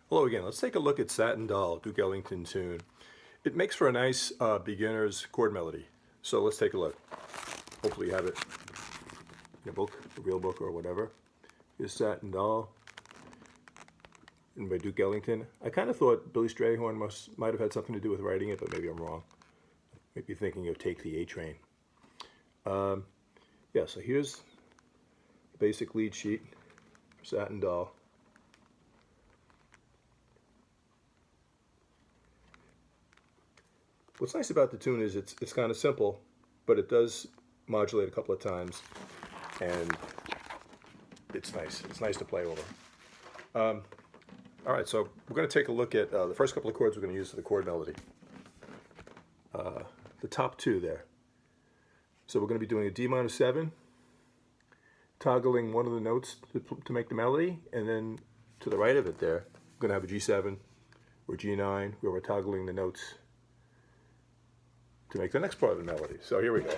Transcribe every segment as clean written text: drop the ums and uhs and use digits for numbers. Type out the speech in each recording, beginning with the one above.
Hello again. Let's take a look at Satin Doll, Duke Ellington tune. It makes for a nice beginner's chord melody. So let's take a look. Hopefully you have it in a book, a real book or whatever. Here's Satin Doll, written by Duke Ellington. I kind of thought Billy Strayhorn might have had something to do with writing it, but maybe I'm wrong. Maybe thinking of Take the A Train. Yeah, so here's the basic lead sheet for Satin Doll. What's nice about the tune is it's kind of simple, but it does modulate a couple of times, and it's nice. It's nice to play over. All right, so we're going to take a look at the first couple of chords we're going to use for the chord melody. The top two there. So we're going to be doing a D minor 7, toggling one of the notes to make the melody, and then to the right of it there, we're going to have a G7 or G9 where we're toggling the notes to make the next part of the melody. So here we go.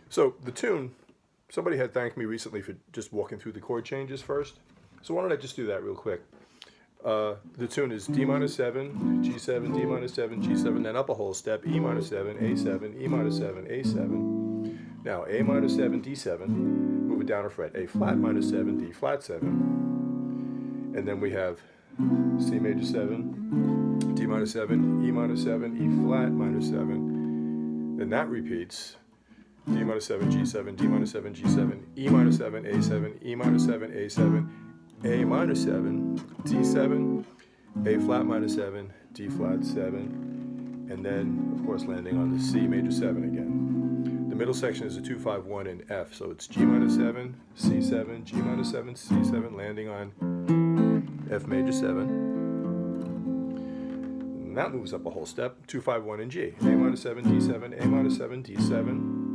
So the tune, somebody had thanked me recently for just walking through the chord changes first. So why don't I just do that real quick? The tune is D minor 7, G7, D minor 7, G7, then up a whole step, E minor 7, A7, E minor 7, A7. Now A minor 7, D7, move it down a fret, A flat minor 7, D flat 7. And then we have C major 7, D minor 7, E minor 7, E flat minor 7. Then that repeats. D minor 7, G7, D minor 7, G7, E minor 7, A7, E minor 7, A7, A minor 7, D7, A flat minor 7, D flat 7, and then, of course, landing on the C major 7 again. The middle section is a 2-5-1 in F, so it's G minor 7, C7, G minor 7, C7, landing on F major 7. And that moves up a whole step, 2-5-1 in G. A minor 7, D7, A minor 7, D7.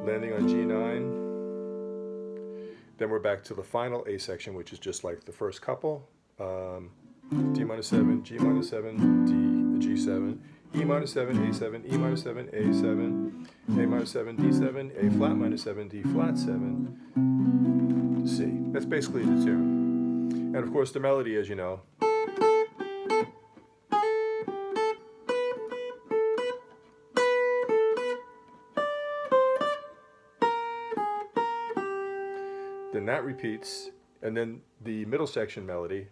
Landing on G9. Then we're back to the final A section, which is just like the first couple. D minor 7, G minor 7, D, G7, E minor 7, A7, E minor 7, A7, A minor 7, D7, A flat minor 7, D flat 7, C. That's basically the tune. And of course the melody, as you know, then that repeats, and then the middle section melody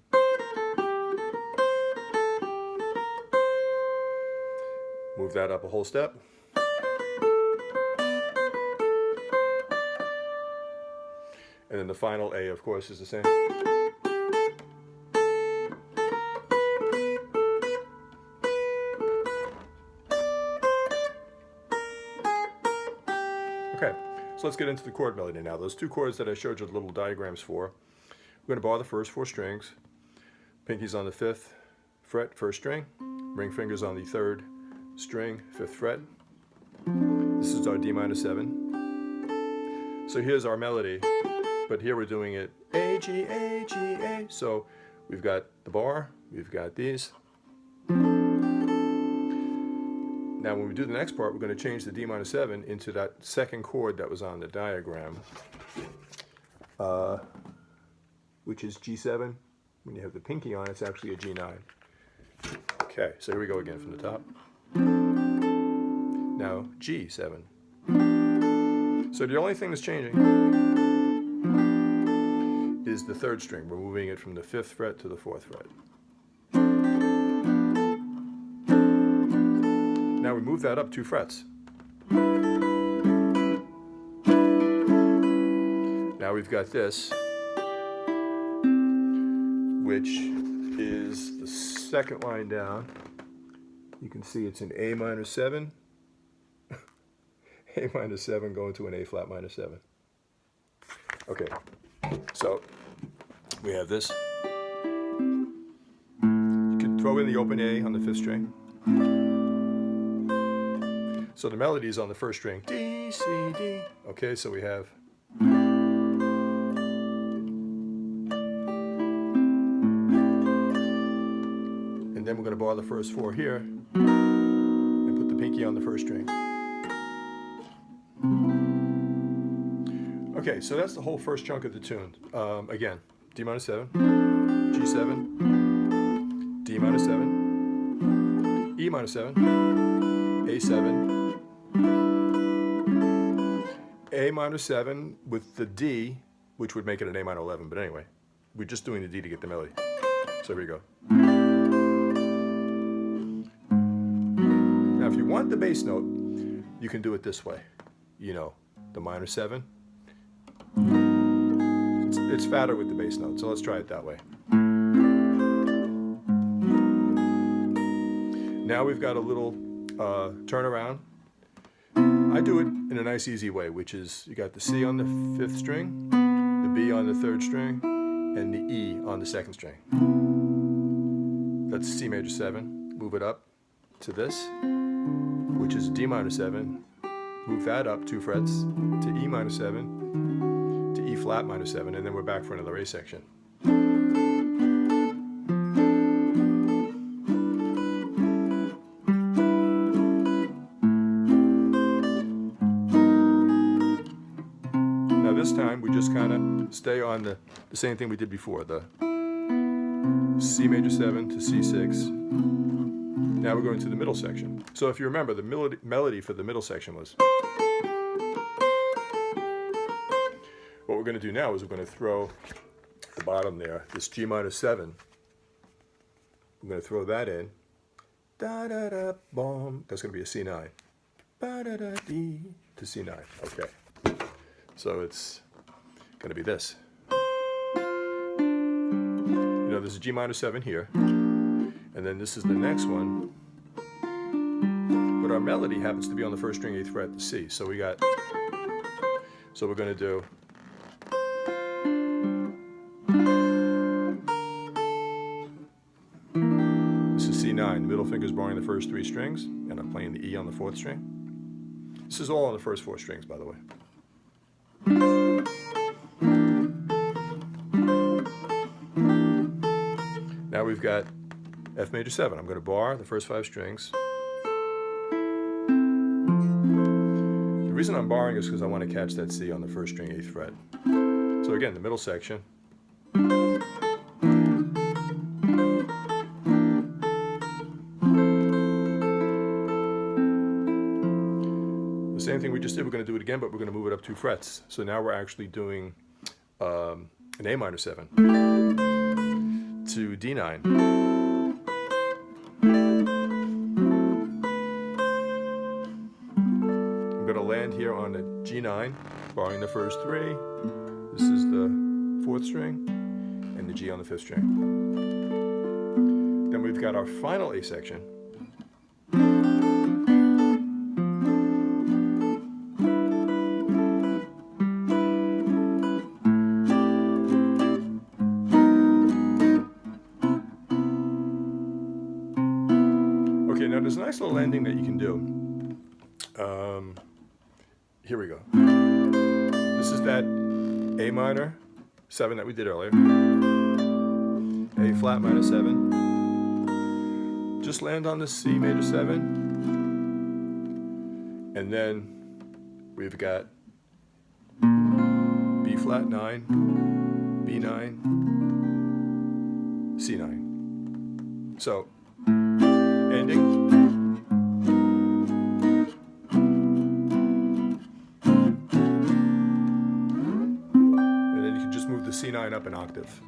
move that up a whole step. And then the final A, of course, is the same. Okay, so let's get into the chord melody now. Those two chords that I showed you the little diagrams for, we're going to bar the first 4 strings. Pinky's on the 5th fret, 1st string. Ring fingers on the 3rd string, 5th fret. This is our D minor 7. So here's our melody, but here we're doing it A, G, A, G, A. So we've got the bar, we've got these. Now when we do the next part, we're going to change the D minor 7 into that second chord that was on the diagram, which is G7. When you have the pinky on, it's actually a G9. Okay, so here we go again from the top. Now G7. So the only thing that's changing is the 3rd string. We're moving it from the 5th fret to the 4th fret. Now we move that up 2 frets. Now we've got this, which is the second line down. You can see it's an A minor 7. A minor 7 going to an A flat minor 7. Okay, so we have this. You can throw in the open A on the 5th string. So the melody is on the 1st string, D, C, D. Okay, so we have. And then we're going to bar the first 4 here and put the pinky on the 1st string. Okay, so that's the whole first chunk of the tune. Again, D minor 7, G7, D minor 7, E minor 7, A7, A minor 7 with the D, which would make it an A minor 11, but anyway, we're just doing the D to get the melody. So here we go. Now, if you want the bass note, you can do it this way. You know, the minor 7. It's fatter with the bass note, so let's try it that way. Now we've got a little turnaround. I do it in a nice easy way, which is you got the C on the 5th string, the B on the 3rd string, and the E on the 2nd string. That's C major 7. Move it up to this, which is D minor 7. Move that up 2 frets to E minor 7, to E flat minor 7, and then we're back for another A section. Now this time we just kind of stay on the same thing we did before, the C major 7 to C6. Now we're going to the middle section. So if you remember, the melody for the middle section was... What we're going to do now is we're going to throw the bottom there, this G minor 7. We're going to throw that in. Da da da bom. That's going to be a C9. Ba da da dee to C9. Okay. So it's going to be this. You know, there's a G minor 7 here. And then this is the next one. But our melody happens to be on the 1st string, 8th fret, the C. So we got, so we're going to do, this is C9. The middle finger's borrowing the first 3 strings, and I'm playing the E on the 4th string. This is all on the first 4 strings, by the way. Now we've got F major 7. I'm going to bar the first 5 strings. The reason I'm barring is because I want to catch that C on the 1st string, 8th fret. So again, the middle section. The same thing we just did, we're going to do it again, but we're going to move it up 2 frets. So now we're actually doing an A minor 7 to D9. I'm going to land here on the G9, barring the first 3. This is the 4th string, and the G on the 5th string. Then we've got our final A section. Okay, now there's a nice little ending that you can do. Here we go. This is that A minor 7 that we did earlier. A flat minor 7. Just land on the C major 7. And then we've got B flat 9, B9, C9. So, ending. The C9 up an octave.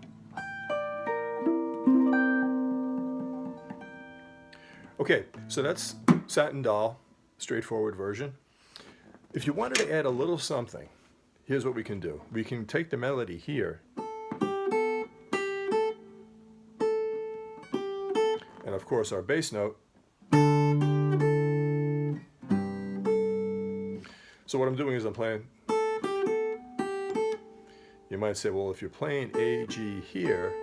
Okay, so that's Satin Doll, straightforward version. If you wanted to add a little something, here's what we can do. We can take the melody here, and of course our bass note. So what I'm doing is I'm playing. You might say, well, if you're playing A, G here,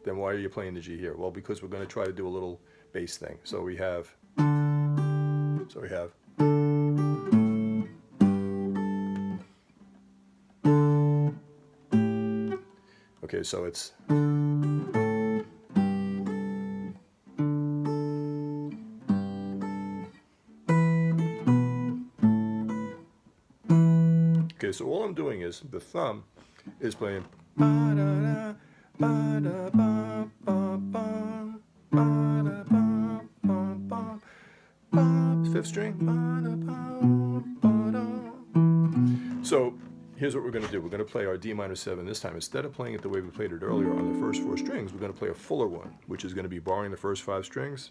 then why are you playing the G here? Well, because we're going to try to do a little bass thing. So we have, okay, so it's, Okay, so all I'm doing is the thumb is playing ba-da-da, ba-da-ba-ba-ba, ba-da-ba-ba-ba, ba, fifth string. Ba-da-ba-ba-da. So here's what we're going to do. We're going to play our D minor 7 this time. Instead of playing it the way we played it earlier on the first 4 strings, we're going to play a fuller one, which is going to be borrowing the first 5 strings.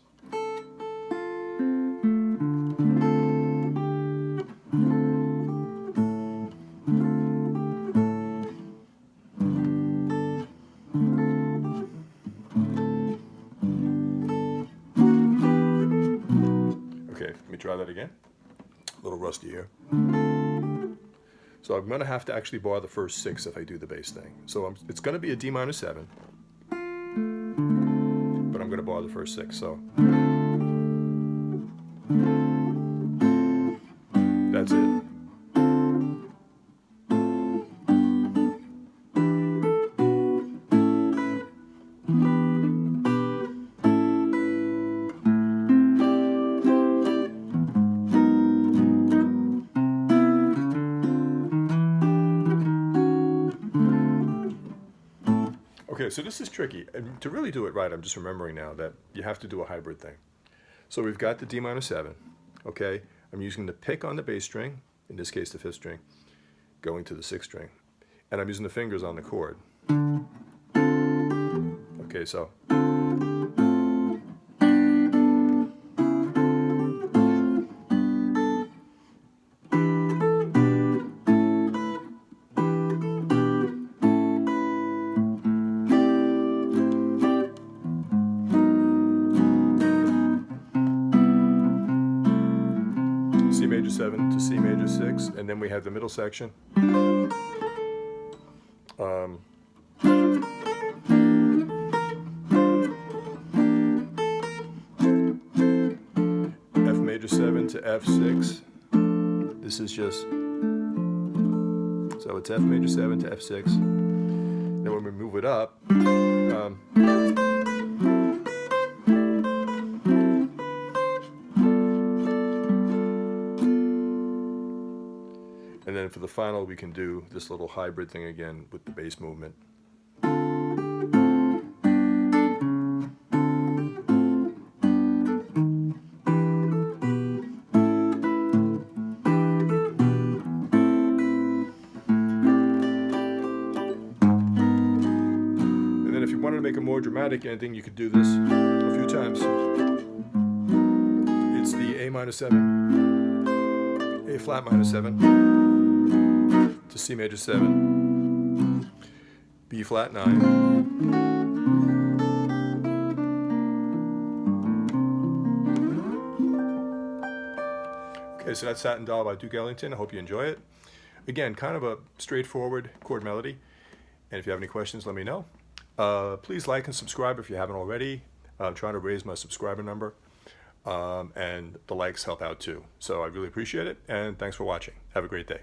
Okay, let me try that again. A little rusty here. So I'm going to have to actually borrow the first 6 if I do the bass thing. So it's going to be a D minor 7, but I'm going to borrow the first 6. So that's it. Okay, so this is tricky. And to really do it right, I'm just remembering now that you have to do a hybrid thing. So we've got the D minor 7, okay? I'm using the pick on the bass string, in this case the 5th string, going to the 6th string. And I'm using the fingers on the chord. Okay, so. C major 7 to C major 6, and then we have the middle section. F major 7 to F6. This is just, so it's F major 7 to F6. Then when we move it up, and then for the final, we can do this little hybrid thing again with the bass movement. And then if you wanted to make a more dramatic ending, you could do this a few times. It's the A minor 7, A flat minor 7, to C major 7, B flat 9, okay, so that's Satin Doll by Duke Ellington. I hope you enjoy it. Again, kind of a straightforward chord melody, and if you have any questions, let me know. Please like and subscribe if you haven't already. I'm trying to raise my subscriber number, and the likes help out too. So I really appreciate it, and thanks for watching. Have a great day.